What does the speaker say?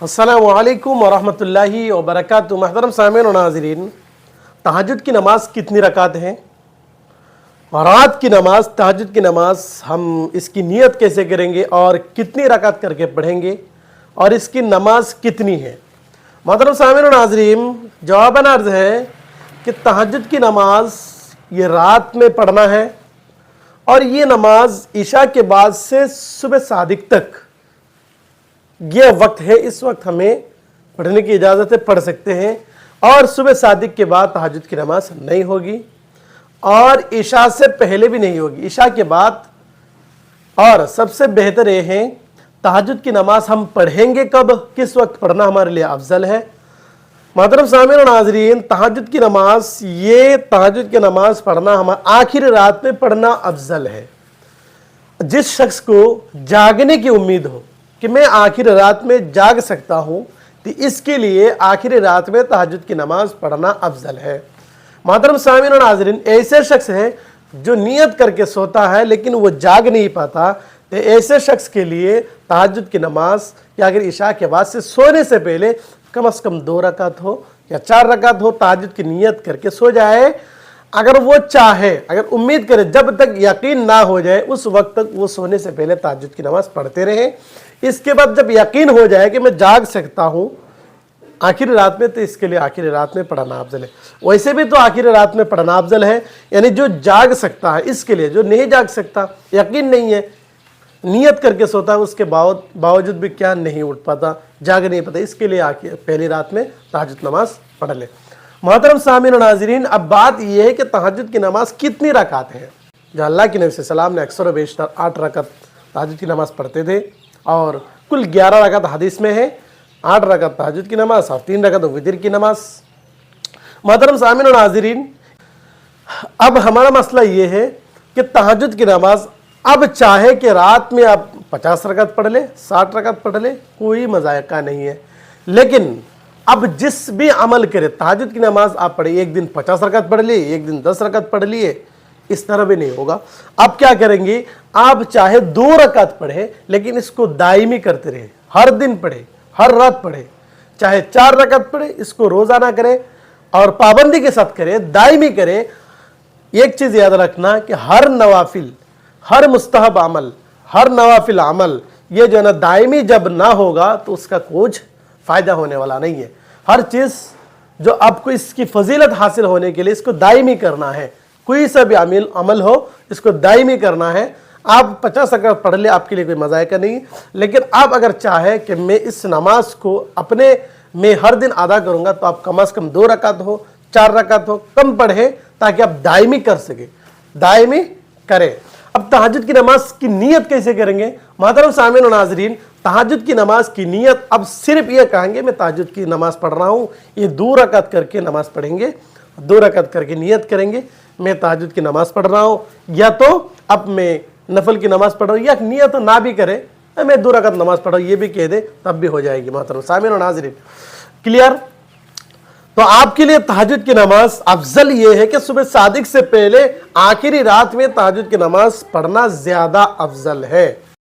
अस्सलामुअलैकुम वरहमतुल्लाहि वबरकातुहू। महतरम सामीन और नाज़रीन, तहज्जुद की नमाज कितनी रकात हैं? रात की नमाज, तहज्जुद की नमाज, हम इसकी नियत कैसे करेंगे और कितनी रकात करके पढ़ेंगे और इसकी नमाज कितनी है? महतरम सामीन और नाज़रीन, जवाबन अर्ज़ है कि तहज्जुद की नमाज ये रात में पढ़ना है और ये नमाज इशा के बाद से सुबह सादिक तक ये वक्त है। इस वक्त हमें पढ़ने की इजाज़त है, पढ़ सकते हैं। और सुबह सादिक के बाद तहज्जुद की नमाज नहीं होगी और इशा से पहले भी नहीं होगी, इशा के बाद। और सबसे बेहतर ये है तहज्जुद की नमाज हम पढ़ेंगे कब, किस वक्त पढ़ना हमारे लिए अफजल है। मोहतरम सामीन और नाज़रीन, तहज्जुद की नमाज, ये तहज्जुद की नमाज पढ़ना हमारा आखिरी रात में पढ़ना अफजल है। जिस शख्स को जागने की उम्मीद हो कि मैं आखिर रात में जाग सकता हूँ, तो इसके लिए आखिरी रात में तहज्जुद की नमाज पढ़ना अफजल है। मोहतरम सामीन और नाज़रीन, ऐसे शख्स हैं जो नियत करके सोता है लेकिन वो जाग नहीं पाता, तो ऐसे शख्स के लिए तहज्जुद की नमाज या अगर इशा के बाद से सोने से पहले कम से कम 2 रकात हो या 4 रकात हो, तहज्जुद की नियत करके सो जाए। अगर वो चाहे, अगर उम्मीद करे, जब तक यकीन ना हो जाए उस वक्त तक वो सोने से पहले तहज्जुद की नमाज पढ़ते रहे। इसके बाद जब यकीन हो जाए कि मैं जाग सकता हूँ आखिरी रात में, तो इसके लिए आखिरी रात में पढ़ना अफजल है। वैसे भी तो आखिरी रात में पढ़ना अफजल है, यानी जो जाग सकता है इसके लिए। जो नहीं जाग सकता, यकीन नहीं है, नियत करके सोता है, उसके बावजूद भी क्या नहीं उठ पाता, जाग नहीं पाता, इसके लिए पहली रात में तहज्जुद नमाज पढ़ ले। मोहतरम सामीन और नाज़रीन, अब बात यह है कि तहज्जुद की नमाज कितनी रकात है। जो अल्लाह के नबी सल्लल्लाहु अलैहि वसल्लम ने अक्सर व बेशतर 8 रकात तहज्जुद की नमाज पढ़ते थे और कुल 11 रकात हदीस में है। 8 रकात तहज्जुद की नमाज और 3 रकात वितर की नमाज। मोहतरम सामीन और नाज़रीन, अब हमारा मसला ये है कि तहज्जुद की नमाज अब चाहे कि रात में आप 50 रकात पढ़ ले, 60 रकात पढ़ ले, कोई मज़ायका नहीं है। लेकिन अब जिस भी अमल करे, तहज्जुद की नमाज आप पढ़े, एक दिन 50 रकात पढ़ लिए, एक दिन 10 रकात पढ़ लिए, इस तरह भी नहीं होगा। आप क्या करेंगे, आप चाहे 2 रकात पढ़े लेकिन इसको दायमी करते रहे, हर दिन पढ़े, हर रात पढ़े, चाहे 4 रकात पढ़े, इसको रोजाना करें और पाबंदी के साथ करें, दायमी करें। एक चीज याद रखना कि हर नवाफिल, हर मुस्तहब अमल, हर नवाफिल अमल, ये जो है ना दायमी जब ना होगा तो उसका कुछ फायदा होने वाला नहीं है। हर चीज जो आपको इसकी फजीलत हासिल होने के लिए इसको दायमी करना है। कोई सा भी अमल हो, इसको दायमी करना है। आप 50 रकात पढ़ ले, आपके लिए कोई मज़ायका नहीं। लेकिन आप अगर चाहे कि मैं इस नमाज को अपने में हर दिन अदा करूंगा, तो आप कम से कम 2 रकात हो, 4 रकात हो, कम पढ़े, ताकि आप दायमी कर सके, दायमी करें। अब तहज्जुद की नमाज की नियत कैसे करेंगे? मोहतरम सामीन और नाज़रीन, तहज्जुद की नमाज की नियत अब सिर्फ ये कहेंगे मैं तहज्जुद की नमाज पढ़ रहा हूँ, ये 2 रकात करके नमाज पढ़ेंगे, 2 रकात करके नियत करेंगे मैं तहज्जुद की नमाज पढ़ रहा हूँ। या तो अब मैं नफल की नमाज पढ़ रहा हूँ, या नियत ना भी करे, मैं 2 रकात नमाज पढ़ रहा हूँ, ये भी कह दे, तब भी हो जाएगी। मोहतरम सामीन और नाज़रीन, क्लियर? तो आपके लिए तहज्जुद की नमाज अफजल ये है कि सुबह सादिक से पहले आखिरी रात में तहज्जुद की नमाज पढ़ना ज्यादा अफजल है।